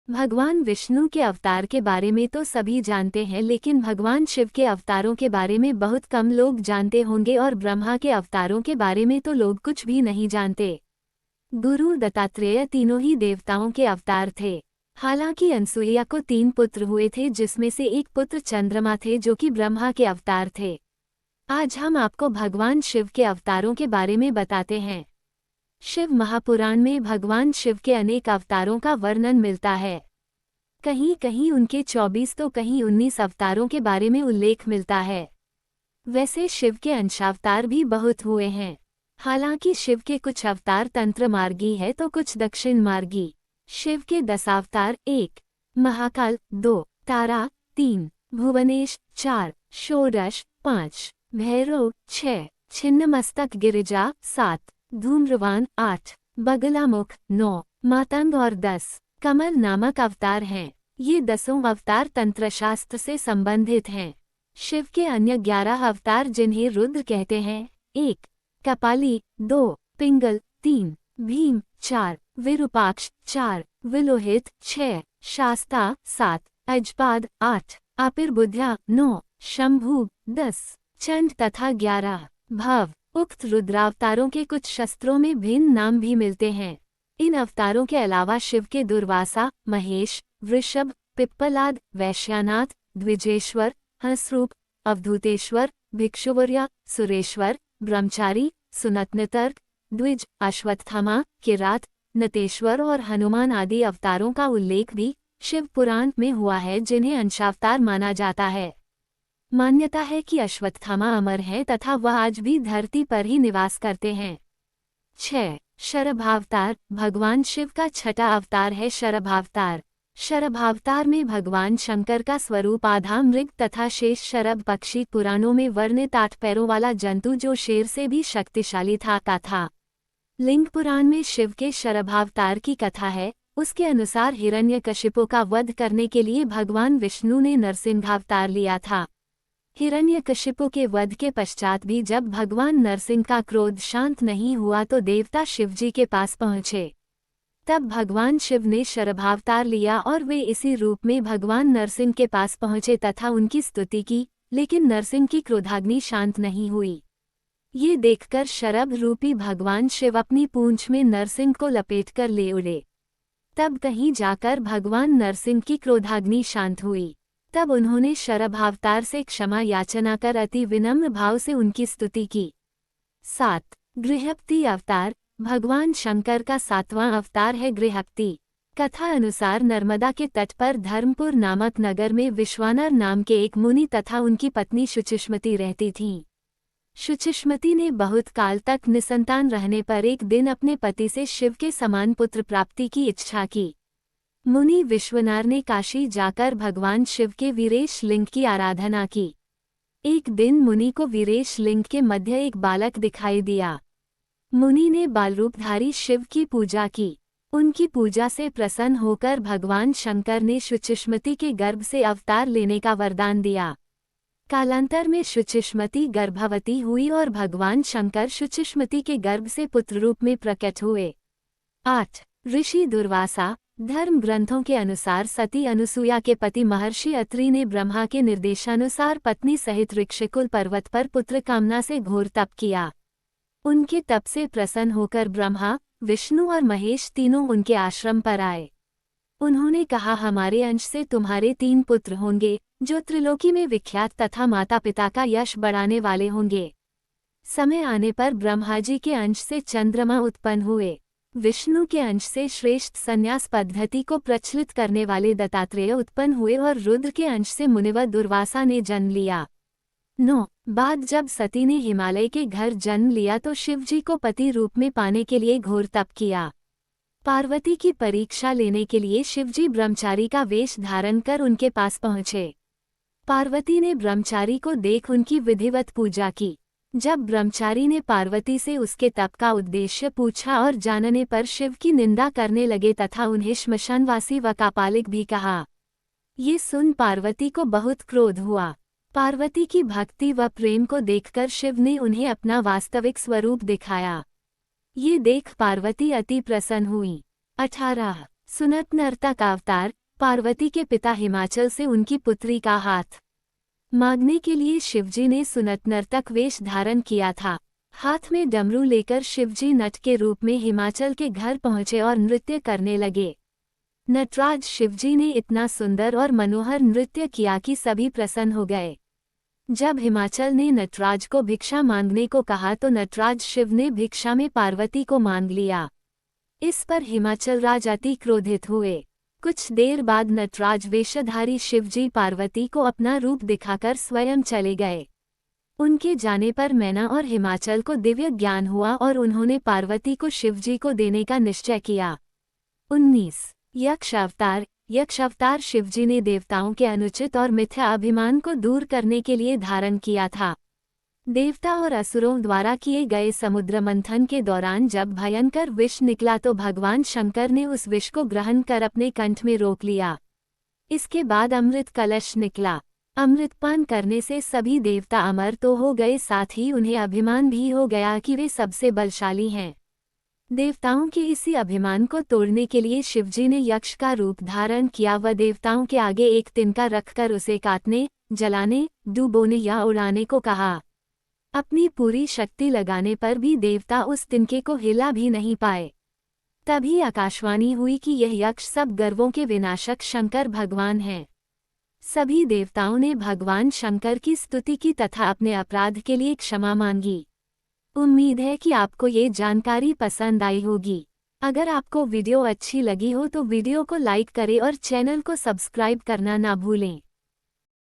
भगवान विष्णु के अवतार के बारे में तो सभी जानते हैं, लेकिन भगवान शिव के अवतारों के बारे में बहुत कम लोग जानते होंगे और ब्रह्मा के अवतारों के बारे में तो लोग कुछ भी नहीं जानते। गुरु दत्तात्रेय तीनों ही देवताओं के अवतार थे। हालांकि अनसुईया को 3 पुत्र हुए थे, जिसमें से एक पुत्र चंद्रमा थे जो कि ब्रह्मा के अवतार थे। आज हम आपको भगवान शिव के अवतारों के बारे में बताते हैं। शिव महापुराण में भगवान शिव के अनेक अवतारों का वर्णन मिलता है। कहीं कहीं उनके 24 तो कहीं 19 अवतारों के बारे में उल्लेख मिलता है। वैसे शिव के अंशावतार भी बहुत हुए हैं। हालांकि शिव के कुछ अवतार तंत्र मार्गी है तो कुछ दक्षिण मार्गी। शिव के 10 अवतार: 1 महाकाल, 2 तारा, 3 भुवनेश, 4 षोडश, 5 भैरव, 6 छिन्नमस्तक गिरिजा, 7 धूम्रवान, 8 बगलामुख, 9 मातंग और 10 कमल नामक अवतार हैं। ये 10 अवतार तंत्रशास्त्र से संबंधित हैं। शिव के अन्य 11 अवतार जिन्हें रुद्र कहते हैं: 1 कपाली, 2 पिंगल, 3 भीम, 4 विरूपाक्ष, 4 विलोहित, 6 शास्ता, 7 अजपाद, 8 आपिर्बुद्ध्या, 9 शंभु, 10 चंड तथा 11 भव। उक्त रुद्रावतारों के कुछ शस्त्रों में भिन्न नाम भी मिलते हैं। इन अवतारों के अलावा शिव के दुर्वासा, महेश, वृषभ, पिप्पलाद, वैश्यानाथ, द्विजेश्वर, हंसरूप, अवधूतेश्वर, भिक्षुवर्य, सुरेश्वर, ब्रह्मचारी, सुनतनितर्क, द्विज, अश्वत्थामा, किरात, नतेश्वर और हनुमान आदि अवतारों का उल्लेख भी शिव पुराण में हुआ है, जिन्हें अंशावतार माना जाता है। मान्यता है कि अश्वत्थामा अमर है तथा वह आज भी धरती पर ही निवास करते हैं। 6 शरभावतार भगवान शिव का छठा अवतार है शरभावतार। शरभावतार में भगवान शंकर का स्वरूप आधा मृग तथा शेष शरभ पक्षी, पुराणों में वर्णित 8 पैरों वाला जंतु जो शेर से भी शक्तिशाली था। लिंग पुराण में शिव के शरभावतार की कथा है। उसके अनुसार हिरण्यकशिपु का वध करने के लिए भगवान विष्णु ने नरसिंहावतार लिया था। हिरण्यकशिपु के वध के पश्चात भी जब भगवान नरसिंह का क्रोध शांत नहीं हुआ तो देवता शिवजी के पास पहुँचे। तब भगवान शिव ने शरभावतार लिया और वे इसी रूप में भगवान नरसिंह के पास पहुँचे तथा उनकी स्तुति की, लेकिन नरसिंह की क्रोधाग्नि शांत नहीं हुई। ये देखकर शरभ रूपी भगवान शिव अपनी पूंछ में नरसिंह को लपेटकर ले उड़े। तब कहीं जाकर भगवान नरसिंह की क्रोधाग्नि शांत हुई। तब उन्होंने शरभावतार से क्षमा याचना कर अति विनम्र भाव से उनकी स्तुति की। 7 गृहपति अवतार भगवान शंकर का 7वां अवतार है गृहपति। कथा अनुसार नर्मदा के तट पर धर्मपुर नामक नगर में विश्वानर नाम के एक मुनि तथा उनकी पत्नी शुचिष्मति रहती थीं। शुचिष्मति ने बहुत काल तक निसंतान रहने पर एक दिन अपने पति से शिव के समान पुत्र प्राप्ति की इच्छा की। मुनि विश्वनार ने काशी जाकर भगवान शिव के वीरेश लिंग की आराधना की। एक दिन मुनि को वीरेश लिंग के मध्य एक बालक दिखाई दिया। मुनि ने बालरूपधारी शिव की पूजा की। उनकी पूजा से प्रसन्न होकर भगवान शंकर ने शुचिष्मति के गर्भ से अवतार लेने का वरदान दिया। कालांतर में शुचिष्मति गर्भवती हुई और भगवान शंकर शुचिष्मति के गर्भ से पुत्र रूप में प्रकट हुए। 8 ऋषि दुर्वासा धर्म ग्रंथों के अनुसार सती अनुसुया के पति महर्षि अत्रि ने ब्रह्मा के निर्देशानुसार पत्नी सहित ऋक्षकुल पर्वत पर पुत्र कामना से घोर तप किया। उनके तप से प्रसन्न होकर ब्रह्मा, विष्णु और महेश तीनों उनके आश्रम पर आए। उन्होंने कहा, हमारे अंश से तुम्हारे 3 पुत्र होंगे जो त्रिलोकी में विख्यात तथा माता पिता का यश बढ़ाने वाले होंगे। समय आने पर ब्रह्मा जी के अंश से चंद्रमा उत्पन्न हुए। विष्णु के अंश से श्रेष्ठ संन्यास पद्धति को प्रचलित करने वाले दत्तात्रेय उत्पन्न हुए और रुद्र के अंश से मुनिवर दुर्वासा ने जन्म लिया। 9 बाद जब सती ने हिमालय के घर जन्म लिया तो शिवजी को पति रूप में पाने के लिए घोर तप किया। पार्वती की परीक्षा लेने के लिए शिवजी ब्रह्मचारी का वेश धारण कर उनके पास पहुँचे। पार्वती ने ब्रह्मचारी को देख उनकी विधिवत पूजा की। जब ब्रह्मचारी ने पार्वती से उसके तप का उद्देश्य पूछा और जानने पर शिव की निंदा करने लगे तथा उन्हें श्मशानवासी व कापालिक भी कहा। ये सुन पार्वती को बहुत क्रोध हुआ। पार्वती की भक्ति व प्रेम को देखकर शिव ने उन्हें अपना वास्तविक स्वरूप दिखाया। ये देख पार्वती अति प्रसन्न हुई। 18 सुनत नर्तक अवतार। पार्वती के पिता हिमाचल से उनकी पुत्री का हाथ मांगने के लिए शिवजी ने सुनत नर्तक वेश धारण किया था। हाथ में डमरू लेकर शिवजी नट के रूप में हिमाचल के घर पहुंचे और नृत्य करने लगे। नटराज शिवजी ने इतना सुंदर और मनोहर नृत्य किया कि सभी प्रसन्न हो गए। जब हिमाचल ने नटराज को भिक्षा मांगने को कहा तो नटराज शिव ने भिक्षा में पार्वती को मांग लिया। इस पर हिमाचल राज अति क्रोधित हुए। कुछ देर बाद नटराज वेशधारी शिवजी पार्वती को अपना रूप दिखाकर स्वयं चले गए। उनके जाने पर मैना और हिमाचल को दिव्य ज्ञान हुआ और उन्होंने पार्वती को शिवजी को देने का निश्चय किया। 19 यक्ष अवतार। यक्ष अवतार शिवजी ने देवताओं के अनुचित और मिथ्या अभिमान को दूर करने के लिए धारण किया था। देवता और असुरों द्वारा किए गए समुद्र मंथन के दौरान जब भयंकर विष निकला तो भगवान शंकर ने उस विष को ग्रहण कर अपने कंठ में रोक लिया। इसके बाद अमृत कलश निकला। अमृतपान करने से सभी देवता अमर तो हो गए, साथ ही उन्हें अभिमान भी हो गया कि वे सबसे बलशाली हैं। देवताओं के इसी अभिमान को तोड़ने के लिए शिवजी ने यक्ष का रूप धारण किया व देवताओं के आगे एक तिनका रखकर उसे काटने, जलाने, डुबोने या उड़ाने को कहा। अपनी पूरी शक्ति लगाने पर भी देवता उस तिनके को हिला भी नहीं पाए। तभी आकाशवाणी हुई कि यह यक्ष सब गर्वों के विनाशक शंकर भगवान हैं। सभी देवताओं ने भगवान शंकर की स्तुति की तथा अपने अपराध के लिए क्षमा मांगी। उम्मीद है कि आपको ये जानकारी पसंद आई होगी। अगर आपको वीडियो अच्छी लगी हो तो वीडियो को लाइक करें और चैनल को सब्सक्राइब करना ना भूलें।